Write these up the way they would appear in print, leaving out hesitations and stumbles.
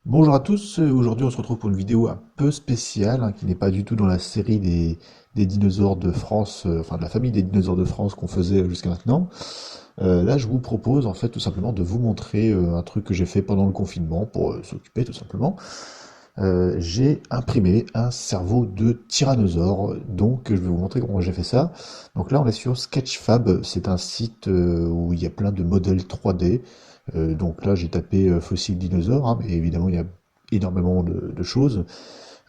Bonjour à tous, aujourd'hui on se retrouve pour une vidéo un peu spéciale, qui n'est pas du tout dans la série des dinosaures de France, enfin de la famille des dinosaures de France qu'on faisait jusqu'à maintenant. Là je vous propose en fait tout simplement de vous montrer un truc que j'ai fait pendant le confinement pour s'occuper tout simplement. J'ai imprimé un cerveau de tyrannosaure, donc je vais vous montrer comment j'ai fait ça. Donc là on est sur Sketchfab, c'est un site où il y a plein de modèles 3D. Donc là j'ai tapé fossile dinosaure, mais évidemment il y a énormément de choses.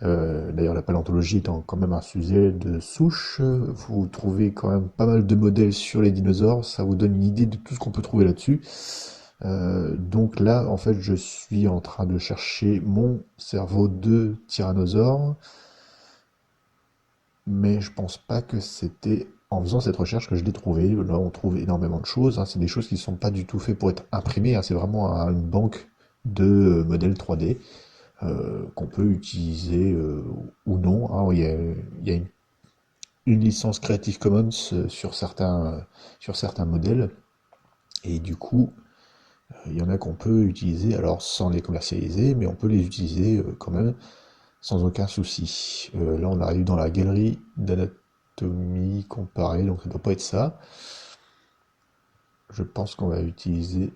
D'ailleurs la paléontologie étant quand même un sujet de souche, vous trouvez quand même pas mal de modèles sur les dinosaures, ça vous donne une idée de tout ce qu'on peut trouver là-dessus. Donc là, en fait, je suis en train de chercher mon cerveau de tyrannosaure, mais je pense pas que c'était en faisant cette recherche que je l'ai trouvé. Là, on trouve énormément de choses, c'est des choses qui ne sont pas du tout faites pour être imprimées, c'est vraiment une banque de modèles 3D qu'on peut utiliser ou non, il y a une licence Creative Commons sur certains modèles, et du coup, il y en a qu'on peut utiliser, alors sans les commercialiser, mais on peut les utiliser quand même sans aucun souci. Là, on arrive dans la galerie d'anatomie comparée, donc ça ne doit pas être ça. Je pense qu'on va utiliser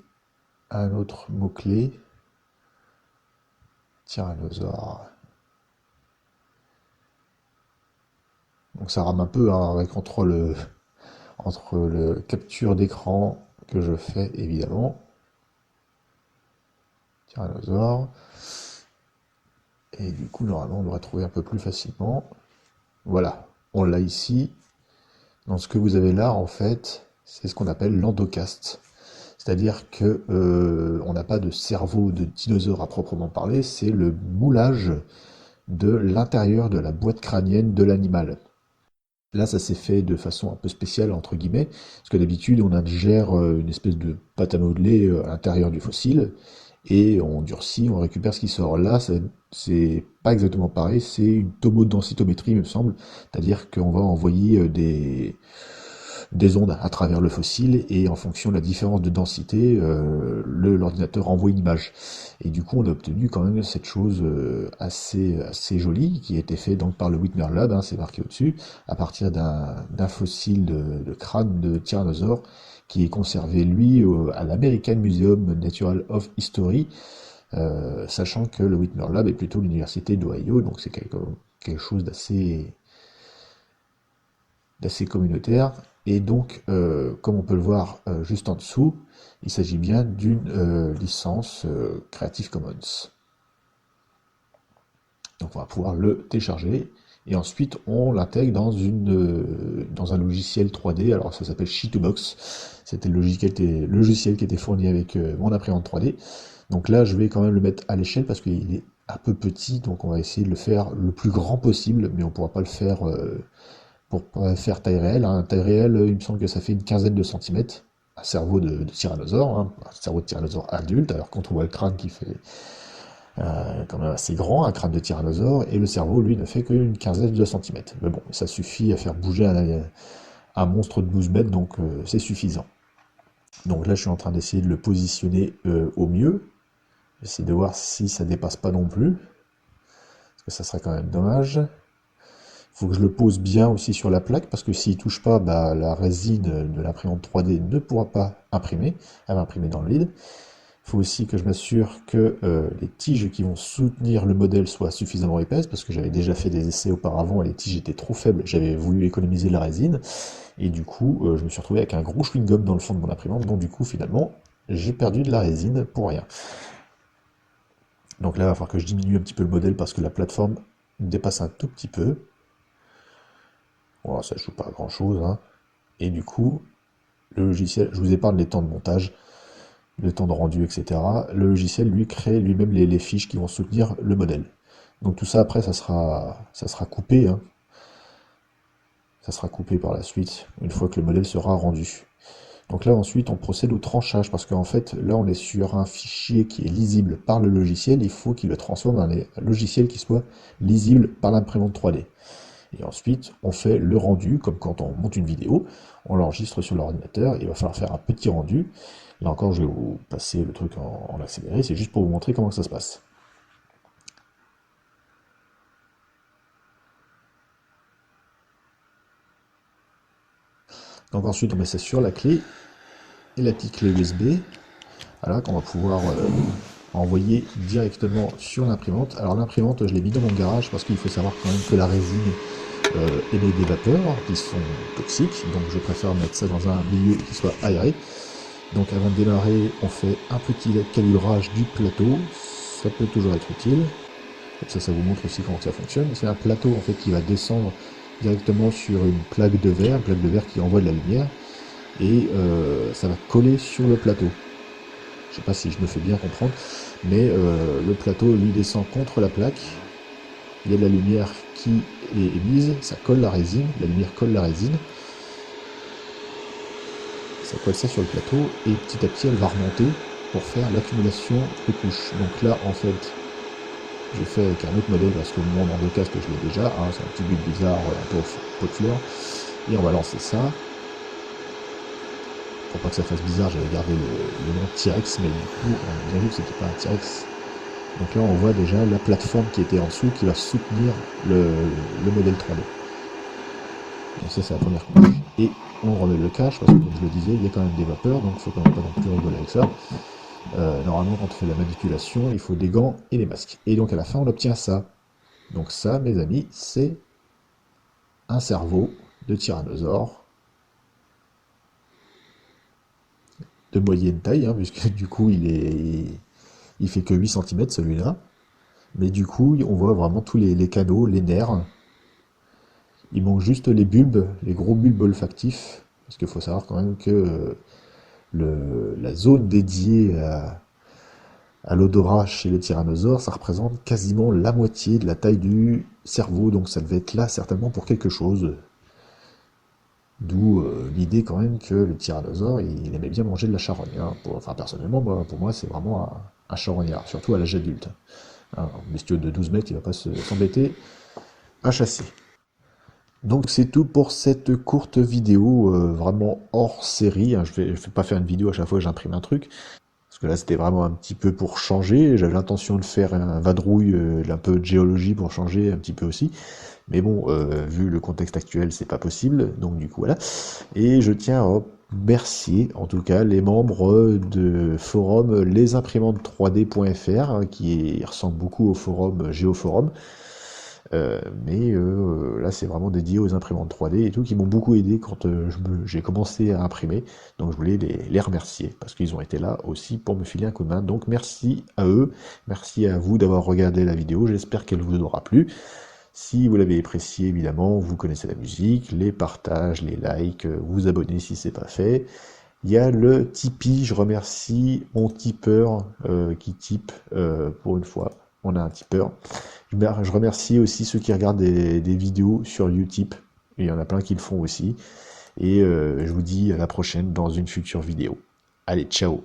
un autre mot-clé. Tyrannosaure. Donc ça rame un peu avec entre le capture d'écran que je fais évidemment. Tyrannosaure. Et du coup, normalement, on devrait trouver un peu plus facilement. Voilà, on l'a ici. Dans ce que vous avez là, en fait, c'est ce qu'on appelle l'endocast. C'est-à-dire que on n'a pas de cerveau de dinosaure à proprement parler, c'est le moulage de l'intérieur de la boîte crânienne de l'animal. Là, ça s'est fait de façon un peu spéciale, entre guillemets, parce que d'habitude, on ingère une espèce de pâte à modeler à l'intérieur du fossile, et on durcit, on récupère ce qui sort. Là, c'est pas exactement pareil, c'est une tomodensitométrie, il me semble, c'est-à-dire qu'on va envoyer des ondes à travers le fossile, et en fonction de la différence de densité, l'ordinateur envoie une image. Et du coup, on a obtenu quand même cette chose assez jolie, qui a été fait donc par le Whitmer Lab, c'est marqué au-dessus, à partir d'un fossile de crâne de tyrannosaure, qui est conservé, lui, à l'American Museum Natural of History, sachant que le Whitmer Lab est plutôt l'université d'Ohio, donc c'est quelque chose d'assez communautaire. Et donc, comme on peut le voir juste en dessous, il s'agit bien d'une licence Creative Commons. Donc on va pouvoir le télécharger et ensuite on l'intègre dans un logiciel 3D. Alors ça s'appelle Shitobox. C'était le logiciel qui était fourni avec mon imprimante 3D. Donc là je vais quand même le mettre à l'échelle parce qu'il est un peu petit, donc on va essayer de le faire le plus grand possible, mais on ne pourra pas le faire pour faire taille réelle. Taille réelle, il me semble que ça fait une quinzaine de centimètres. Un cerveau de tyrannosaure, un cerveau de tyrannosaure adulte, alors quand on voit le crâne qui fait quand même assez grand, un crâne de tyrannosaure, et le cerveau, lui, ne fait qu'une quinzaine de centimètres. Mais bon, ça suffit à faire bouger un monstre de 12 mètres, donc c'est suffisant. Donc là, je suis en train d'essayer de le positionner au mieux. J'essaie de voir si ça dépasse pas non plus, parce que ça serait quand même dommage. Il faut que je le pose bien aussi sur la plaque, parce que s'il touche pas, bah, la résine de l'imprimante 3D ne pourra pas imprimer, elle va imprimer dans le vide. Il faut aussi que je m'assure que les tiges qui vont soutenir le modèle soient suffisamment épaisses, parce que j'avais déjà fait des essais auparavant et les tiges étaient trop faibles, j'avais voulu économiser de la résine, et du coup je me suis retrouvé avec un gros chewing-gum dans le fond de mon imprimante, donc du coup finalement j'ai perdu de la résine pour rien. Donc là il va falloir que je diminue un petit peu le modèle parce que la plateforme dépasse un tout petit peu. Bon, ça ne joue pas à grand chose, Et du coup, le logiciel, je vous épargne les temps de montage, le temps de rendu, etc. Le logiciel, lui, crée lui-même les fiches qui vont soutenir le modèle. Donc tout ça, après, ça sera coupé. Ça sera coupé par la suite, une fois que le modèle sera rendu. Donc là, ensuite, on procède au tranchage, parce qu'en fait, là, on est sur un fichier qui est lisible par le logiciel. Il faut qu'il le transforme en un logiciel qui soit lisible par l'imprimante 3D. Et ensuite, on fait le rendu, comme quand on monte une vidéo, on l'enregistre sur l'ordinateur, il va falloir faire un petit rendu. Là encore, je vais vous passer le truc en accéléré, c'est juste pour vous montrer comment ça se passe. Donc ensuite on met ça sur la clé et la petite clé USB, voilà, qu'on va pouvoir envoyer directement sur l'imprimante. Alors l'imprimante je l'ai mis dans mon garage parce qu'il faut savoir quand même que la résine émet des vapeurs qui sont toxiques, donc je préfère mettre ça dans un milieu qui soit aéré. Donc avant de démarrer, on fait un petit calibrage du plateau, ça peut toujours être utile. Comme ça vous montre aussi comment ça fonctionne. C'est un plateau en fait qui va descendre directement sur une plaque de verre qui envoie de la lumière, et ça va coller sur le plateau. Je sais pas si je me fais bien comprendre, mais le plateau lui descend contre la plaque, il y a de la lumière qui est émise, ça colle la résine, la lumière colle la résine, ça colle ça sur le plateau, et petit à petit elle va remonter pour faire l'accumulation de couches. Donc là en fait, j'ai fait avec un autre modèle parce que mon nom de casque je l'ai déjà, hein, c'est un petit but bizarre, un peu au pot de fleurs, et on va lancer ça. Pour pas que ça fasse bizarre, j'avais gardé le nom T-Rex, mais du coup on a bien vu que c'était pas un T-Rex. Donc là on voit déjà la plateforme qui était en dessous qui va soutenir le modèle 3D. Donc ça c'est la première couche. Et on remet le cache parce que comme je le disais, il y a quand même des vapeurs, donc il faut quand même pas non plus rigoler avec ça. Normalement quand on fait la manipulation, il faut des gants et des masques. Et donc à la fin on obtient ça. Donc ça mes amis, c'est un cerveau de tyrannosaure de moyenne taille, hein, puisque du coup il fait que 8 cm celui-là. Mais du coup on voit vraiment tous les canaux, les nerfs. Il manque juste les bulbes, les gros bulbes olfactifs, parce qu'il faut savoir quand même que la zone dédiée à l'odorat chez les tyrannosaures, ça représente quasiment la moitié de la taille du cerveau, donc ça devait être là certainement pour quelque chose. D'où l'idée quand même que le tyrannosaure, il aimait bien manger de la charogne. Hein. Enfin personnellement, pour moi c'est vraiment un charognard, surtout à l'âge adulte. Un bestiau de 12 mètres, il va pas s'embêter à chasser. Donc c'est tout pour cette courte vidéo, vraiment hors série. Hein. Je vais pas faire une vidéo à chaque fois que j'imprime un truc, parce que là c'était vraiment un petit peu pour changer. J'avais l'intention de faire un vadrouille, un peu de géologie pour changer un petit peu aussi. Mais bon, vu le contexte actuel, c'est pas possible, donc du coup voilà. Et je tiens à remercier en tout cas les membres de forum lesimprimantes3d.fr, hein, qui ressemble beaucoup au forum Géoforum. Mais là c'est vraiment dédié aux imprimantes 3D et tout, qui m'ont beaucoup aidé quand j'ai commencé à imprimer, donc je voulais les remercier parce qu'ils ont été là aussi pour me filer un coup de main. Donc merci à eux, merci à vous d'avoir regardé la vidéo, j'espère qu'elle vous aura plu. Si vous l'avez apprécié, évidemment, vous connaissez la musique, les partages, les likes, vous abonnez si c'est pas fait. Il y a le Tipeee, je remercie mon tipeur qui type pour une fois. On a un tipeur. Je remercie aussi ceux qui regardent des vidéos sur Utip. Il y en a plein qui le font aussi. Et je vous dis à la prochaine dans une future vidéo. Allez, ciao!